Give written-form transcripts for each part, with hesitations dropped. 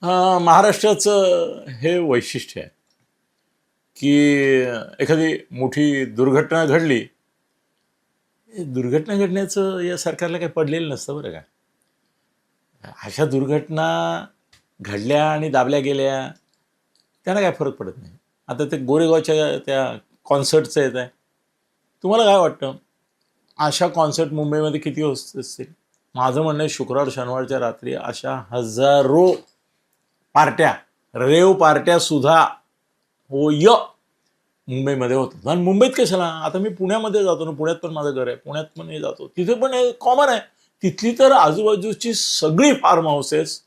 महाराष्ट्राचं हे वैशिष्ट्य आहे की एखादी मोठी दुर्घटना घडली, दुर्घटना घडण्याचं या सरकारला काही पडलेलं नसतं बरं का. अशा दुर्घटना घडल्या आणि दाबल्या गेल्या त्यांना काय फरक पडत नाही. आता ते गोरेगावच्या त्या कॉन्सर्टचं येत आहे, तुम्हाला काय वाटतं अशा कॉन्सर्ट मुंबईमध्ये किती होत असतील? माझं म्हणणं आहे शुक्रवार शनिवारच्या रात्री अशा हजारो पार्ट्या, रेव पार्ट्या सुद्धा होय मुंबईमध्ये होतात. आणि मुंबईत कशाला, आता मी पुण्यामध्ये जातो ना, पुण्यात पण माझं घर आहे, पुण्यात पण हे जातो, तिथे पण हे कॉमन आहे. तिथली तर आजूबाजूची सगळी फार्म हाऊसेस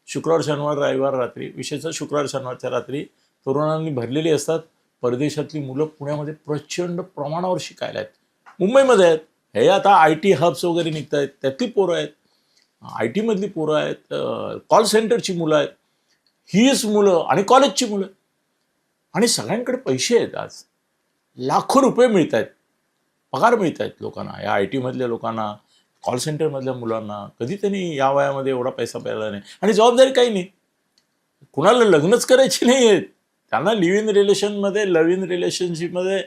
शुक्रवार शनिवार रविवार रात्री, विशेषतः शुक्रवार शनिवारच्या रात्री तरुणांनी भरलेली असतात. परदेशातली मुलं पुण्यामध्ये प्रचंड प्रमाणावर शिकायला आहेत, मुंबईमध्ये आहेत. हे आता आय टी हब्स वगैरे निघत आहेत, त्यातली पोरं आहेत, आय टीमधली पोरं आहेत, कॉल सेंटरची मुलं आहेत, हीच मुलं आणि कॉलेजची मुलं. आणि सगळ्यांकडे पैसे आहेत, आज लाखो रुपये मिळत आहेत, पगार मिळत आहेत लोकांना, या आय टीमधल्या लोकांना, कॉल सेंटरमधल्या मुलांना. कधी त्यांनी या वयामध्ये एवढा पैसा पाहिला नाही. आणि जबाबदारी काही नाही, कुणाला लग्नच करायची नाही आहेत, त्यांना लिव्ह इन रिलेशनमध्ये, लव्ह इन रिलेशनशिपमध्ये,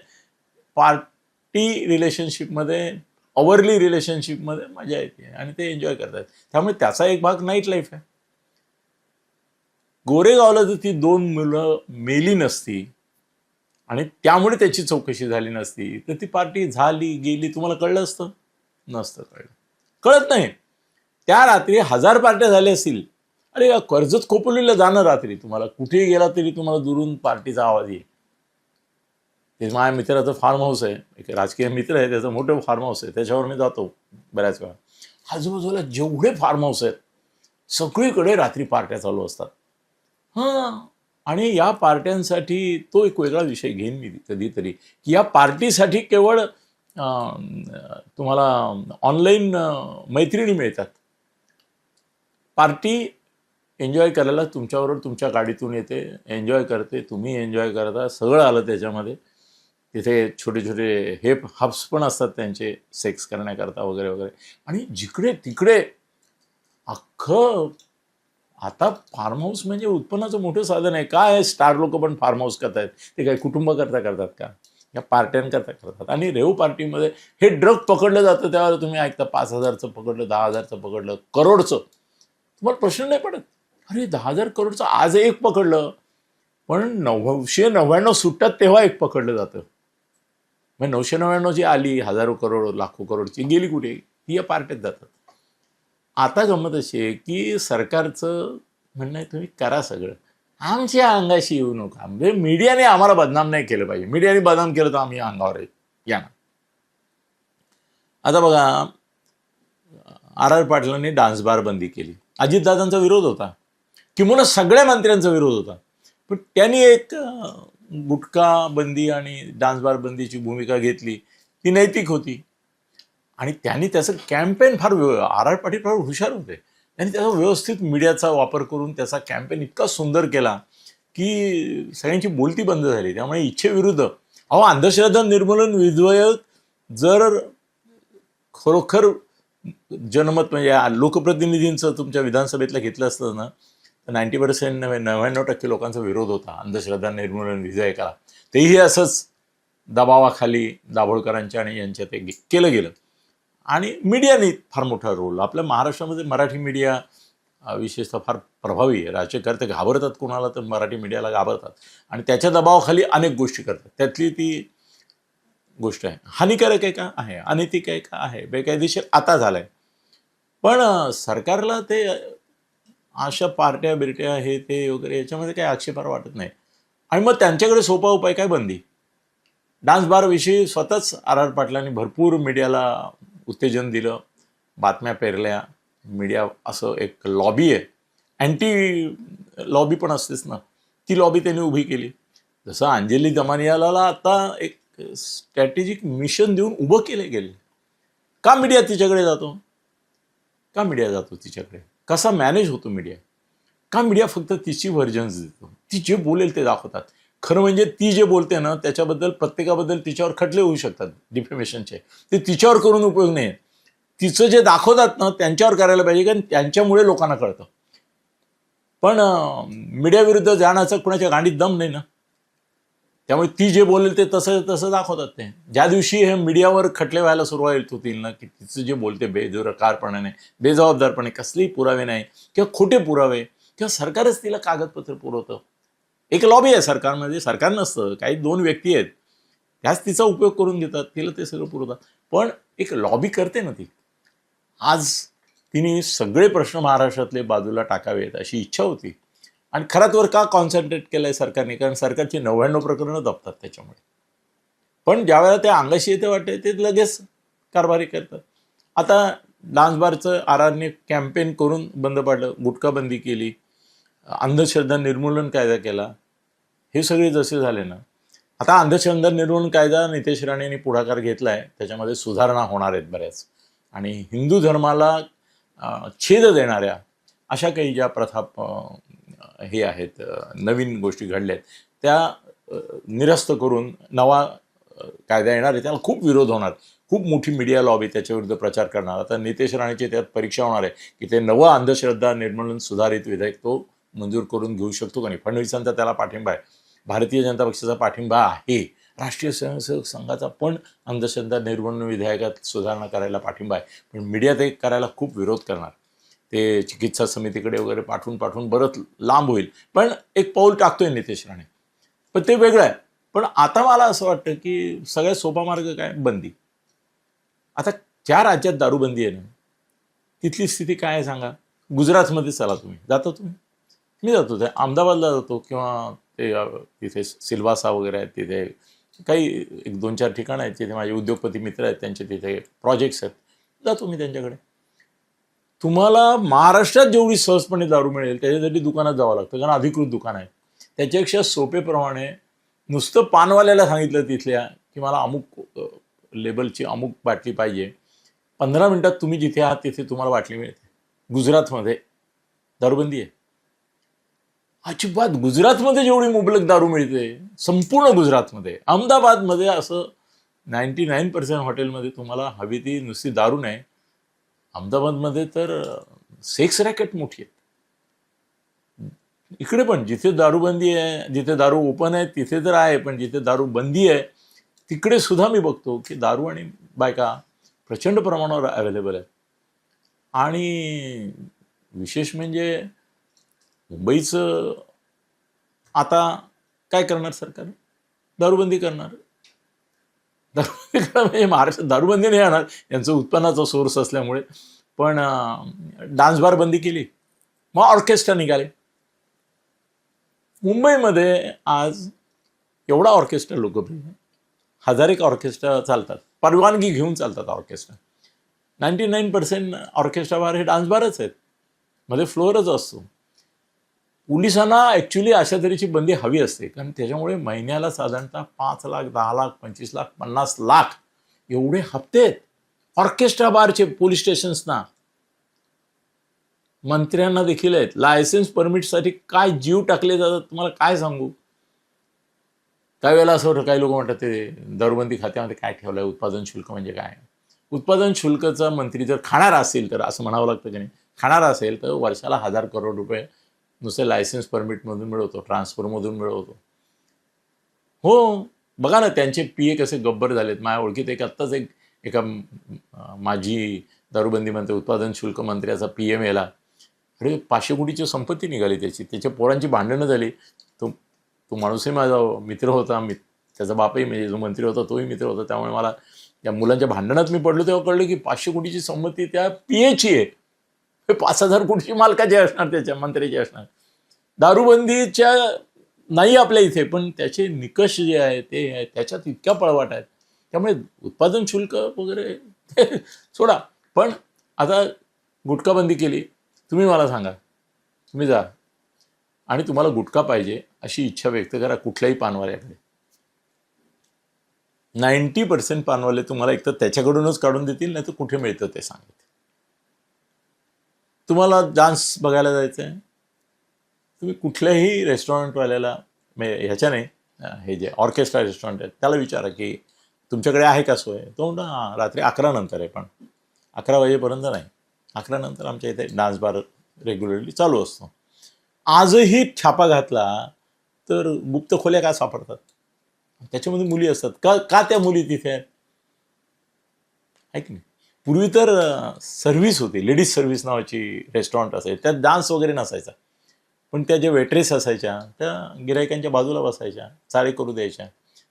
पार्टी रिलेशनशिपमध्ये, अवरली रिलेशनशिपमध्ये मजा येते आणि ते एन्जॉय करतात. त्यामुळे त्याचा एक भाग नाईट लाईफ आहे. गोरेगावला जर ती 2 मुलं मेली नसती आणि त्यामुळे त्याची चौकशी झाली नसती तर ती पार्टी झाली गेली तुम्हाला कळलं असतं? नसतं कळलं. कळत नाही. त्या रात्री 1000 पार्ट्या झाल्या असतील. अरे या कर्जत खोपोलीला जाणं रात्री, तुम्हाला कुठेही गेला तरी तुम्हाला दुरून पार्टीचा आवाज येईल. ते माझ्या मित्राचं फार्म हाऊस आहे, एक राजकीय मित्र आहे, त्याचं मोठं फार्म हाऊस आहे, त्याच्यावर मी जातो बऱ्याच वेळा. आजूबाजूला जेवढे फार्म हाऊस आहेत सगळीकडे रात्री पार्ट्या चालू असतात. आणि या पार्ट्यांसाठी तो एक वेगळा विषय घेईन मी कधीतरी, की या पार्टीसाठी केवळ तुम्हाला ऑनलाईन मैत्रिणी मिळतात. पार्टी एन्जॉय करायला तुमच्याबरोबर तुमच्या गाडीतून येते, एन्जॉय करते, तुम्ही एन्जॉय करता, सगळं आलं त्याच्यामध्ये. तिथे छोटे छोटे हे हब्स पण असतात त्यांचे सेक्स करण्याकरता वगैरे वगैरे. आणि जिकडे तिकडे अख्खं, आता फार्म हाऊस म्हणजे उत्पन्नाचं मोठं साधन आहे. काय स्टार लोक पण फार्म हाऊस करतायत, ते काय कुटुंब करतात का, या पार्ट्यांकरता करतात. आणि रेव पार्टीमध्ये हे ड्रग पकडलं जातं तेव्हा तुम्ही ऐकता 5000चं पकडलं, 10,000चं पकडलं, करोडचं, तुम्हाला प्रश्न नाही पडत. अरे 10,000 करोडचं आज एक पकडलं, पण 999 सुटतात तेव्हा एक पकडलं जातं. मग 999 जी आली, हजारो करोड लाखो करोडची गेली कुठे? ही या पार्ट्यात जातात. आता गंमत अशी आहे की सरकारचं म्हणणं आहे तुम्ही करा सगळं, आमच्या अंगाशी येऊ नका. म्हणजे मीडियाने आम्हाला बदनाम नाही केलं पाहिजे. मीडियाने बदनाम केलं तर आम्ही अंगावर आहे या ना. आता बघा, आर पाटलांनी डान्स बार बंदी केली. अजितदादांचा विरोध होता, किंवा सगळ्या मंत्र्यांचा विरोध होता, पण त्यांनी एक गुटखा बंदी आणि डान्स बार बंदीची भूमिका घेतली, ती नैतिक होती. आणि त्यांनी त्याचं कॅम्पेन फार आर पाटील फार हुशार होते. त्यांनी त्याचा व्यवस्थित मीडियाचा वापर करून त्याचा कॅम्पेन इतका सुंदर केला की सगळ्यांची बोलती बंद झाली. त्यामुळे इच्छेविरुद्ध, अंधश्रद्धा निर्मूलन विधेयक जर खरोखर जनमत म्हणजे लोकप्रतिनिधींचं तुमच्या विधानसभेतलं घेतलं असतं ना, तर 90% 99% लोकांचा विरोध होता अंधश्रद्धा निर्मूलन विधेयकाला. तेही असंच दबावाखाली दाभोळकरांच्या आणि यांच्या ते केलं गेलं. आणि मीडियाने फार मोठा रोल, आपल्या महाराष्ट्रामध्ये मराठी मीडिया विशेषतः फार प्रभावी आहे. राज्यकर्ते घाबरतात कोणाला तर मराठी मीडियाला घाबरतात आणि त्याच्या दबावाखाली अनेक गोष्टी करतात. त्यातली ती गोष्ट आहे, हानिकारक आहे का आहे, अनैतिक आहे का आहे, बेकायदेशीर आता झालंय. पण सरकारला ते अशा पार्ट्या बिरट्या हे ते वगैरे याच्यामध्ये काही आक्षेपार्ह वाटत नाही. आणि मग त्यांच्याकडे सोपा उपाय काय, बंदी. डान्स बारविषयी स्वतःच आर पाटलांनी भरपूर मीडियाला उत्तेजन दिलं, बातम्या पेरल्या. मीडिया असं एक लॉबी आहे, अँटी लॉबी पण असतेच ना, ती लॉबी त्यांनी उभी केली. जसं अंजली दमानियाला आता एक स्ट्रॅटेजिक मिशन देऊन उभं केले गेले. का मीडिया तिच्याकडे जातो, का मीडिया जातो तिच्याकडे, कसा मॅनेज होतो मीडिया, का मीडिया फक्त तिची व्हर्जन्स देतो, ती जे बोलेल ते दाखवतात. खरं म्हणजे ती जे बोलते ना त्याच्याबद्दल प्रत्येकाबद्दल तिच्यावर खटले होऊ शकतात डिफेमेशनचे, ते तिच्यावर करून उपयोग नाही. तिचं जे दाखवतात ना त्यांच्यावर करायला पाहिजे, कारण त्यांच्यामुळे लोकांना कळतं. पण मीडियाविरुद्ध जाण्याचं कुणाच्या गांडीत दम नाही ना. त्यामुळे ती जे बोलेल ते तसं तसं दाखवतात ते. ज्या दिवशी हे मीडियावर खटले व्हायला सुरुवात होतील ना, की तिचं जे बोलते बेजबाबदारपणाने, बेजबाबदारपणे, कसलेही पुरावे नाही किंवा खोटे पुरावे किंवा सरकारच तिला कागदपत्र पुरवतं. एक लॉबी आहे सरकारमध्ये, सरकार नसतं, काही 2 व्यक्ती आहेत, त्याच तिचा उपयोग करून घेतात, तिला ते सगळं पुरवतात. पण एक लॉबी करते ना ती. आज तिने सगळे प्रश्न महाराष्ट्रातले बाजूला टाकावेत अशी इच्छा होती. आणि खरात वर का कॉन्सन्ट्रेट केलंय सरकारने, कारण सरकारची 99 प्रकरणं दबतात त्याच्यामुळे. पण ज्यावेळेला ते अंगाशी येते वाटते ते लगेच कारभारी करतात. आता डान्स बारचं आरआरने कॅम्पेन करून बंद पाडलं, गुटखा बंदी केली, अंधश्रद्धा निर्मूलन कायदा केला, हे सगळे जसे झाले ना, आता अंधश्रद्धा निर्मूलन कायदा नितेश राणेंनी पुढाकार घेतलाय, त्याच्यामध्ये सुधारणा होणार आहेत बऱ्याच. आणि हिंदू धर्माला छेद देणाऱ्या अशा काही ज्या प्रथा हे आहेत, नवीन गोष्टी घडल्या आहेत, त्या निरस्त करून नवा कायदा येणार आहे. त्याला खूप विरोध होणार, खूप मोठी मीडिया लॉबी त्याच्याविरुद्ध प्रचार करणार. आता नितेश राणेची त्यात परीक्षा होणार आहे की ते नवं अंधश्रद्धा निर्मूलन सुधारित विधेयक तो मंजूर करून घेऊ शकतो का नाही. फडणवीसांचा त्याला पाठिंबा आहे, भारतीय जनता पक्षाचा पाठिंबा आहे, राष्ट्रीय स्वयंसेवक संघाचा पण अंधश्रद्धा निर्मूलन विधेयकात सुधारणा करायला पाठिंबा आहे. पण मीडिया ते करायला खूप विरोध करणार, ते चिकित्सा समितीकडे वगैरे पाठवून बरंच लांब होईल. पण एक पाऊल टाकतोय नितेश राणे, पण ते वेगळं आहे. पण आता मला असं वाटतं की सगळ्यात सोपा मार्ग काय, बंदी. आता ज्या राज्यात दारूबंदी आहे ना, तिथली स्थिती काय आहे सांगा. गुजरातमध्ये चला तुम्ही, जातो तुम्ही, मी जातो ते अहमदाबादला जातो किंवा ते तिथे सिल्वासा वगैरे आहेत, तिथे काही 1-2-4 ठिकाणं आहेत तिथे माझे उद्योगपती मित्र आहेत, त्यांचे तिथे प्रोजेक्ट्स आहेत, जातो मी त्यांच्याकडे. तुम्हाला महाराष्ट्रात जेवढी सहजपणे दारू मिळेल त्याच्यासाठी दुकानात जावं लागतं, कारण अधिकृत दुकान आहे. त्याच्यापेक्षा सोपेप्रमाणे नुसतं पानवाल्याला सांगितलं तिथल्या की मला अमुक लेबलची अमुक बाटली पाहिजे, 15 मिनिटात तुम्ही जिथे आहात तिथे तुम्हाला बाटली मिळते. गुजरातमध्ये दारूबंदी आहे अजिबात. गुजरातमध्ये जेवढी मुबलक दारू मिळते संपूर्ण गुजरातमध्ये, अहमदाबादमध्ये असं 99% हॉटेलमध्ये तुम्हाला हवी ती नुसती दारू नाही. अहमदाबादमध्ये तर सेक्स रॅकेट मोठी आहे. इकडे पण जिथे दारूबंदी आहे, जिथे दारू ओपन आहे तिथे तर आहे, पण जिथे दारू बंदी आहे तिकडे सुद्धा मी बघतो की दारू आणि बायका प्रचंड प्रमाणावर अवेलेबल आहेत. आणि विशेष म्हणजे मुंबईचं आता काय करणार सरकार, दारूबंदी करणार. दारूबंदी करा म्हणजे महाराष्ट्रात दारूबंदी नाही येणार, यांचं उत्पन्नाचा सोर्स असल्यामुळे. पण डान्स बार बंदी केली, मग ऑर्केस्ट्रा निघाले. मुंबईमध्ये आज एवढा ऑर्केस्ट्रा लोकप्रिय आहे, 1000 ऑर्केस्ट्रा चालतात, परवानगी घेऊन चालतात ऑर्केस्ट्रा. 99% ऑर्केस्ट्रा बार हे डान्स बारच आहेत, मध्ये फ्लोअरच असतो. पोलिसांना ॲक्च्युली अशा तऱ्हेची बंदी हवी असते, कारण त्याच्यामुळे महिन्याला साधारणतः 5 लाख, 10 लाख, 25 लाख, 50 लाख एवढे हप्ते आहेत ऑर्केस्ट्रा बारचे पोलीस स्टेशन्सना. मंत्र्यांना देखील आहेत. लायसन्स परमिटसाठी काय जीव टाकले जातात तुम्हाला काय सांगू. त्यावेळेला असं होतं, काही लोक म्हणतात ते दारूबंदी खात्यामध्ये काय ठेवलं आहे, उत्पादन शुल्क म्हणजे काय. उत्पादन शुल्कचा मंत्री जर खाणारा असेल तर असं म्हणावं लागतं की नाही, खाणारा असेल तर वर्षाला 1000 करोड रुपये नुसते लायसन्स परमिटमधून मिळवतो, ट्रान्सफरमधून मिळवतो. हो, बघा ना त्यांचे PA कसे गब्बर झालेत. माझ्या ओळखीत आत्ताच एका माजी दारूबंदी मंत्री, उत्पादन शुल्क मंत्र्याचा PM याला, अरे 500 कोटीची संपत्ती निघाली त्याची, त्याच्या पोरांची भांडणं झाली. तो माणूसही माझा मित्र होता, त्याचा बापही म्हणजे जो मंत्री होता तोही मित्र होता. त्यामुळे मला त्या मुलांच्या भांडणात मी पडलो तेव्हा कळलं की 500 कोटीची संपत्ती त्या PAची आहे. 5000 कोटीची मालकाची असणार, त्याच्या मंत्र्याची असणार. दारूबंदीच्या नाही आपल्या इथे, पण त्याचे निकष जे आहे ते आहे, त्याच्यात इतक्या पळवाट आहेत. त्यामुळे उत्पादन शुल्क वगैरे सोडा. पण आता गुटखा बंदी केली, तुम्ही मला सांगा, तुम्ही जा आणि तुम्हाला गुटखा पाहिजे अशी इच्छा व्यक्त करा कुठल्याही पानवाल्याकडे. 90% पानवाले तुम्हाला एकतर त्याच्याकडूनच काढून देतील, नाही तर कुठे मिळतं ते सांगतील. तुम्हाला डान्स बघायला जायचं आहे, तुम्ही कुठल्याही रेस्टॉरंटवाल्याला, ह्याच्या नाही, हे जे ऑर्केस्ट्रा रेस्टॉरंट आहेत त्याला विचारा की तुमच्याकडे आहे का सोय. तो म्हणतो रात्री 11 नंतर आहे, पण 11 वाजेपर्यंत नाही, 11 नंतर आमच्या इथे डान्स बार रेग्युलरली चालू असतो. आजही छापा घातला तर गुप्त खोल्या का सापडतात? त्याच्यामध्ये मुली असतात. का का त्या मुली तिथे आहेत? आहे की नाही? पूर्वी तर सर्व्हिस होती, लेडीज सर्व्हिस नावाची रेस्टॉरंट असायची, त्यात डान्स वगैरे नसायचा. पण त्या ज्या वेट्रेस असायच्या त्या गिरायकांच्या बाजूला बसायच्या, चाळे करू द्यायच्या,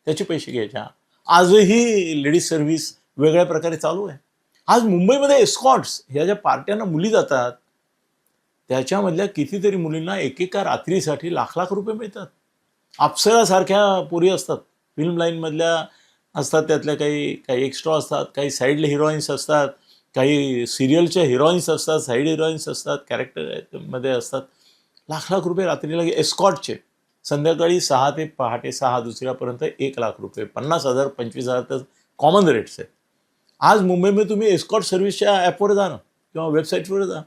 त्याचे पैसे घ्यायच्या. आजही लेडीज सर्व्हिस वेगळ्या प्रकारे चालू आहे. आज मुंबईमध्ये एस्कॉट्स ह्या ज्या पार्ट्यांना मुली जातात त्याच्यामधल्या कितीतरी मुलींना एकेका रात्रीसाठी लाख लाख रुपये मिळतात. अप्सरासारख्या पोरी असतात, फिल्म लाईनमधल्या असतात, त्यातल्या काही काही एक्स्ट्रा असतात, काही साईडले हिरोईन्स असतात, काही सिरियलच्या हिरोईन्स असतात, साईड हिरोईन्स असतात, कॅरेक्टरमध्ये असतात. लाख लाख रुपये रात्रीला एस्कॉटचे. संध्याकाळी 6 ते पहाटे 6 दुसऱ्यापर्यंत 1,00,000 रुपये, 50,000 25,000 तर कॉमन रेट्स आहेत. आज मुंबईमध्ये तुम्ही एस्कॉट सर्व्हिसच्या ॲपवर जा ना किंवा वेबसाईटवर जा,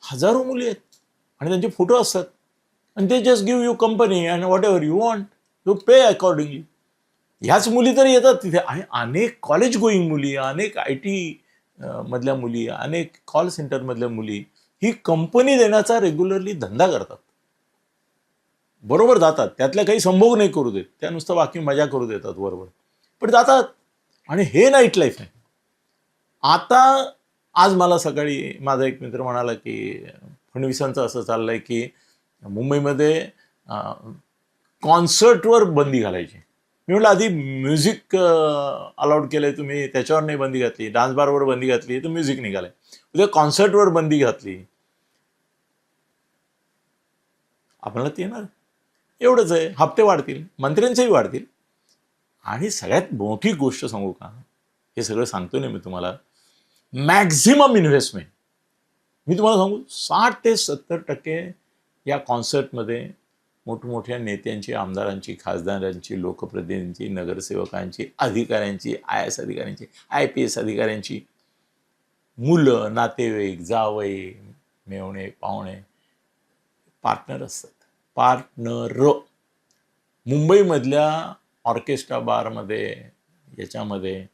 हजारो मुली आहेत आणि त्यांचे फोटो असतात आणि ते just give you company and what ever you want you pay accordingly. ह्याच मुली तर येतात तिथे आणि अनेक कॉलेज गोईंग मुली, अनेक IT मधल्या मुली, अनेक कॉल सेंटरमधल्या मुली ही कंपनी देण्याचा रेग्युलरली धंदा करतात. बरोबर जातात, त्यातल्या काही संभोग नाही करू देत, त्या नुसतं बाकी मजा करू देतात बरोबर, पण जातात. आणि हे नाईट लाईफ आहे. आता आज मला सकाळी माझा एक मित्र म्हणाला की फडणवीसांचं असं चाललंय की मुंबईमध्ये कॉन्सर्टवर बंदी घालायची. मी म्हटलं आधी म्युझिक अलाउड केलंय तुम्ही, त्याच्यावर नाही बंदी घातली. डान्स बारवर बंदी घातली तर म्युझिक निघालंय. उद्या कॉन्सर्टवर बंदी घातली, आपल्याला ते येणार. एवढंच आहे, हप्ते वाढतील, मंत्र्यांचेही वाढतील. आणि सगळ्यात मोठी गोष्ट सांगू का, हे सगळं सांगतो नाही मी तुम्हाला, मॅक्झिमम इन्व्हेस्टमेंट मी तुम्हाला सांगू 60 ते 70% या कॉन्सर्टमध्ये मोठमोठ्या नेत्यांची, आमदारांची, खासदारांची, लोकप्रतिनिधींची, नगरसेवकांची, अधिकाऱ्यांची, IAS अधिकाऱ्यांची, IPS अधिकाऱ्यांची मुलं, नातेवाईक, जावई, मेवणे, पाहुणे पार्टनर असतात. पार्टनर मुंबईमधल्या ऑर्केस्ट्रा बारमध्ये, याच्यामध्ये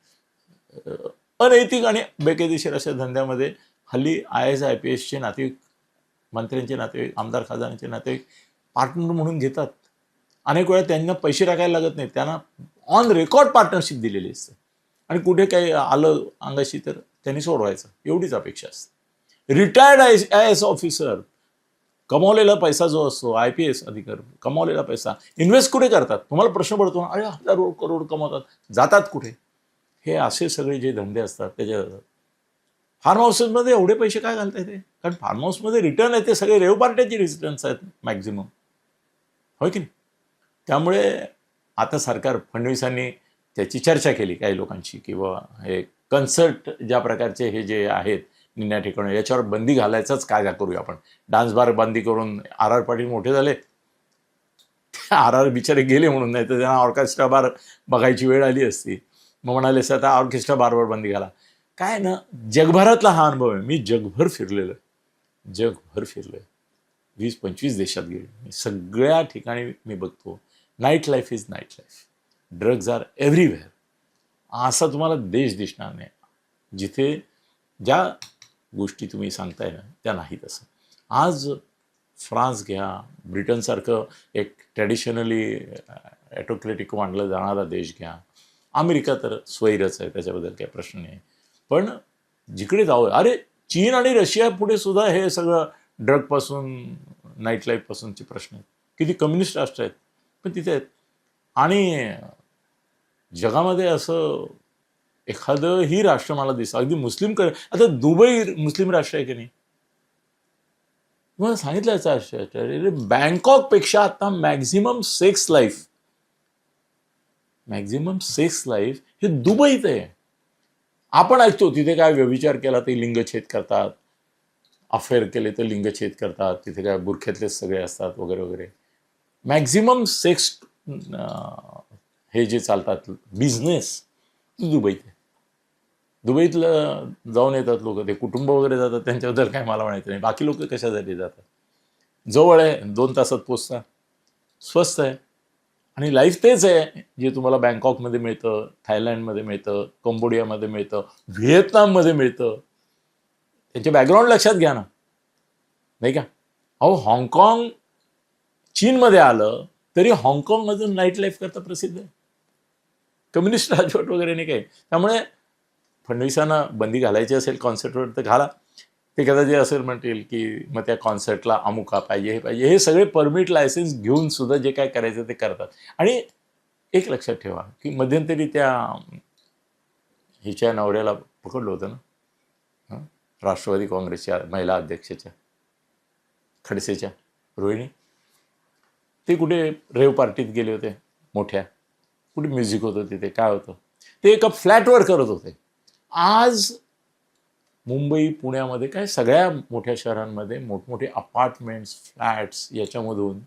अनैतिक आणि बेकायदेशीर अशा धंद्यामध्ये हल्ली IAS IPSचे नातेवाईक, मंत्र्यांचे नातेवाईक, आमदार खासदारांचे नातेवाईक पार्टनर म्हणून घेतात. अनेक वेळा त्यांना पैसे टाकायला लागत नाही, त्यांना ऑन रेकॉर्ड पार्टनरशिप दिलेली असते आणि कुठे काही आलं अंगाशी तर त्यांनी सोडवायचं, एवढीच अपेक्षा असते. रिटायर्ड IAS ऑफिसर कमावलेला पैसा जो असतो, IPS अधिकारी कमावलेला पैसा इन्व्हेस्ट कुठे करतात? तुम्हाला प्रश्न पडतो, अरे हजारो करोड कमावतात, जातात कुठे? हे असे सगळे जे धंदे असतात त्याच्या फार्म हाऊसेसमध्ये एवढे पैसे काय घालता येते? कारण फार्म हाऊसमध्ये रिटर्न आहे ते सगळे रेव पार्ट्याचे रिटर्न्स आहेत मॅक्झिमम, होय की नाही? त्यामुळे आता सरकार, फडणवीसांनी त्याची चर्चा केली काही लोकांची, किंवा हे कन्सर्ट ज्या प्रकारचे हे जे आहेत निन्या ठिकाणी, याच्यावर बंदी घालायचाच काय करूया आपण. डान्स बार बंदी करून RR पाटील मोठे झाले, RR बिचारे गेले म्हणून, नाही तर त्यांना ऑर्केस्ट्रा बार बघायची वेळ आली असती. मग म्हणाले सर आता ऑर्केस्ट्रा बारवर बंदी घाला. काय ना, जगभरातला हा अनुभव आहे. मी जगभर फिरलेलो आहे, जगभर फिरलोय, 20-25 देशात गेलो, सगळ्या ठिकाणी मी बघतो night life is night life. Drugs are everywhere. असा तुम्हाला देश दिसणार नाही जिथे ज्या गोष्टी तुम्ही सांगताय ना त्या नाहीत. असं आज फ्रान्स घ्या, ब्रिटनसारखं एक ट्रॅडिशनली ॲटोक्रेटिक मानलं जाणारा देश घ्या, अमेरिका तर स्वैरच आहे, त्याच्याबद्दल काही प्रश्न नाही. पण जिकडे जावं, अरे चीन आणि रशिया पुढे सुद्धा हे सगळं ड्रगपासून, नाईट लाईफपासूनचे प्रश्न आहेत. किती कम्युनिस्ट राष्ट्र आहेत पण तिथे आहेत. आणि जगामध्ये असं एखादंही राष्ट्र मला दिसतं, अगदी मुस्लिम आता दुबई मुस्लिम राष्ट्र आहे की नाही? मला सांगितलं याचा आश्चर्य, बँकॉकपेक्षा आता मॅक्झिमम सेक्स लाईफ हे दुबईत आहे. आपण ऐकतो तिथे काय व्यभिचार केला ते लिंगछेद करतात, अफेअर केले तर लिंगछेद करतात, तिथे काय बुरख्यातलेच सगळे असतात वगैरे वगैरे. मॅक्झिमम सेक्स हे जे चालतात बिझनेस दुबईत आहे. दुबईतलं जाऊन येतात लोक, ते कुटुंब वगैरे जातात, त्यांच्याबद्दल काय मला म्हणायचं नाही. बाकी लोक कशासाठी जातात? जवळ आहे, 2 तासात पोचतात, स्वस्त आहे आणि लाईफ तेच आहे जे तुम्हाला बँकॉकमध्ये मिळतं, थायलंडमध्ये मिळतं, कंबोडियामध्ये मिळतं, व्हिएतनाममध्ये मिळतं. त्यांचे बॅकग्राऊंड लक्षात घ्या ना, नाही का? अहो हाँगकाँग चीनमध्ये आलं तरी हाँगकाँगमधून नाईट लाईफ करता प्रसिद्ध आहे. कम्युनिस्ट राजवट वगैरे नाही काही. त्यामुळे फडणवीसांना बंदी घालायची असेल कॉन्सर्टवर तर घाला. ते कदाचित असं म्हणतील की मग त्या कॉन्सर्टला अमुका पाहिजे, हे पाहिजे. हे सगळे परमिट लायसन्स घेऊन सुद्धा जे काय करायचं ते करतात. आणि एक लक्षात ठेवा की मध्यंतरी त्या हिच्या नवऱ्याला पकडलं होतं ना, राष्ट्रवादी काँग्रेसच्या महिला अध्यक्षाच्या खडसेच्या रोहिणी, ते कुठे रेव पार्टीत गेले होते मोठ्या, कुठे म्युझिक होतं तिथे, काय होतं ते एका फ्लॅटवर करत होते. आज मुंबई पुण्यामध्ये काय सगळ्या मोठ्या शहरांमध्ये मोठमोठे अपार्टमेंट्स फ्लॅट्स याच्यामधून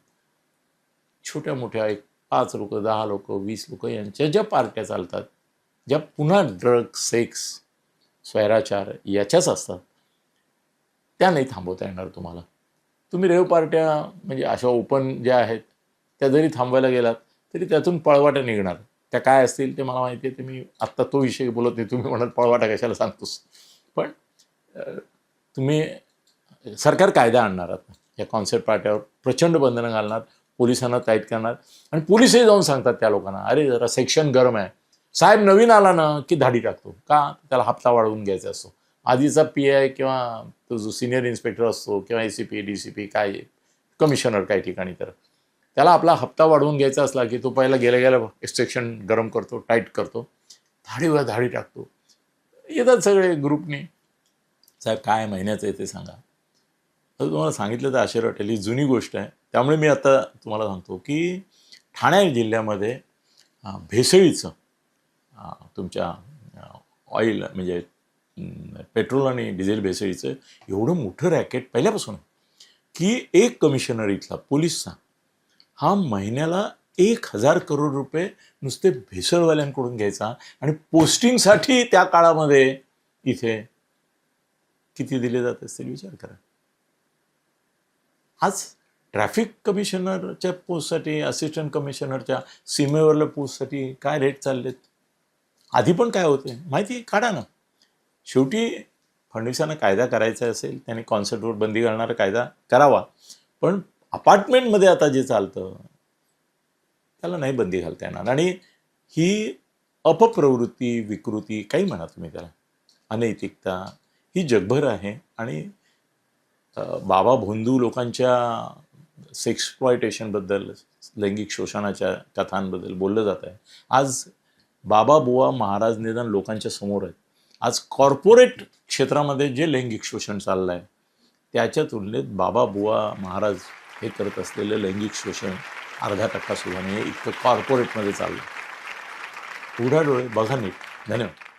छोट्या मोठ्या 5 लोक 10 लोक 20 लोक यांच्या ज्या पार्ट्या चालतात, ज्या पुन्हा ड्रग सेक्स स्वैराचार याच्याच असतात, त्या नाही थांबवता येणार तुम्हाला. तुम्ही रेव पार्ट्या म्हणजे अशा ओपन ज्या आहेत त्या जरी थांबवायला गेलात तरी त्यातून पळवाटा निघणार. त्या काय असतील ते मला माहिती आहे, ते मी आत्ता तो विषय बोलत नाही. तुम्ही म्हणाल पळवाटा कशाला सांगतोस, पण तुम्ही सरकार कायदा आणणार आता या कॉन्सर्ट पार्ट्यावर, प्रचंड बंधनं घालणार, पोलिसांना टाईट करणार. आणि पोलिसही जाऊन सांगतात त्या लोकांना, अरे जरा सेक्शन गरम आहे, साहेब नवीन आला ना की धाडी टाकतो, का त्याला हप्ता वाढवून घ्यायचा असतो. आधीचा PI किंवा तो जो सिनियर इन्स्पेक्टर असतो किंवा ACP DCP काय कमिशनर काही ठिकाणी, तर त्याला आपला हप्ता वाढवून घ्यायचा असला की तो पहिला गेल्या गेल्या सेक्शन गरम करतो, टाईट करतो, धाडीवर धाडी टाकतो. येतात सगळे ग्रुपने, साहेब काय महिन्याचं आहे ते सांगा. तर तुम्हाला सांगितलं तर आश्चर्य वाटेल, ही जुनी गोष्ट आहे. त्यामुळे मी आता तुम्हाला सांगतो की ठाणे जिल्ह्यामध्ये भेसळीचं तुमच्या ऑइल म्हणजे पेट्रोल आणि डिझेल भेसळीचं एवढं मोठं रॅकेट पहिल्यापासून की एक कमिशनर इथला पोलिसचा हा महिन्याला 1,000 करोड रुपये नुसते भेसळवाल्यांकडून घ्यायचा. आणि पोस्टिंगसाठी त्या काळामध्ये इथे किती दिले जात असतील विचार करा. आज ट्रॅफिक कमिशनरच्या पोस्टसाठी, असिस्टंट कमिशनरच्या सीमेवरल्या पोस्टसाठी काय रेट चाललेत, आधी पण काय होते माहिती काढा ना. शेवटी फडणवीसांना कायदा करायचा असेल त्याने कॉन्सर्टवर बंदी घालणारा कायदा करावा, पण अपार्टमेंटमध्ये आता जे चालतं त्याला नाही बंदी घालता येणार. आणि ही अपप्रवृत्ती, विकृती काही म्हणा तुम्ही त्याला, अनैतिकता ही जगभर आहे. आणि बाबा भोंदू लोकांच्या सेक्सप्लॉयटेशनबद्दल, लैंगिक शोषणाच्या कथांबद्दल बोललं जात आहे. आज बाबा बुवा महाराज निदान लोकांच्या समोर आहेत. आज कॉर्पोरेट क्षेत्रामध्ये जे लैंगिक शोषण चाललं आहे त्याच्या तुलनेत बाबा बुवा महाराज हे करत असलेलं लैंगिक शोषण 0.5% सुद्धा नाही, इतकं कॉर्पोरेटमध्ये चाललं. उघडा डोळे बघा नीट. धन्यवाद.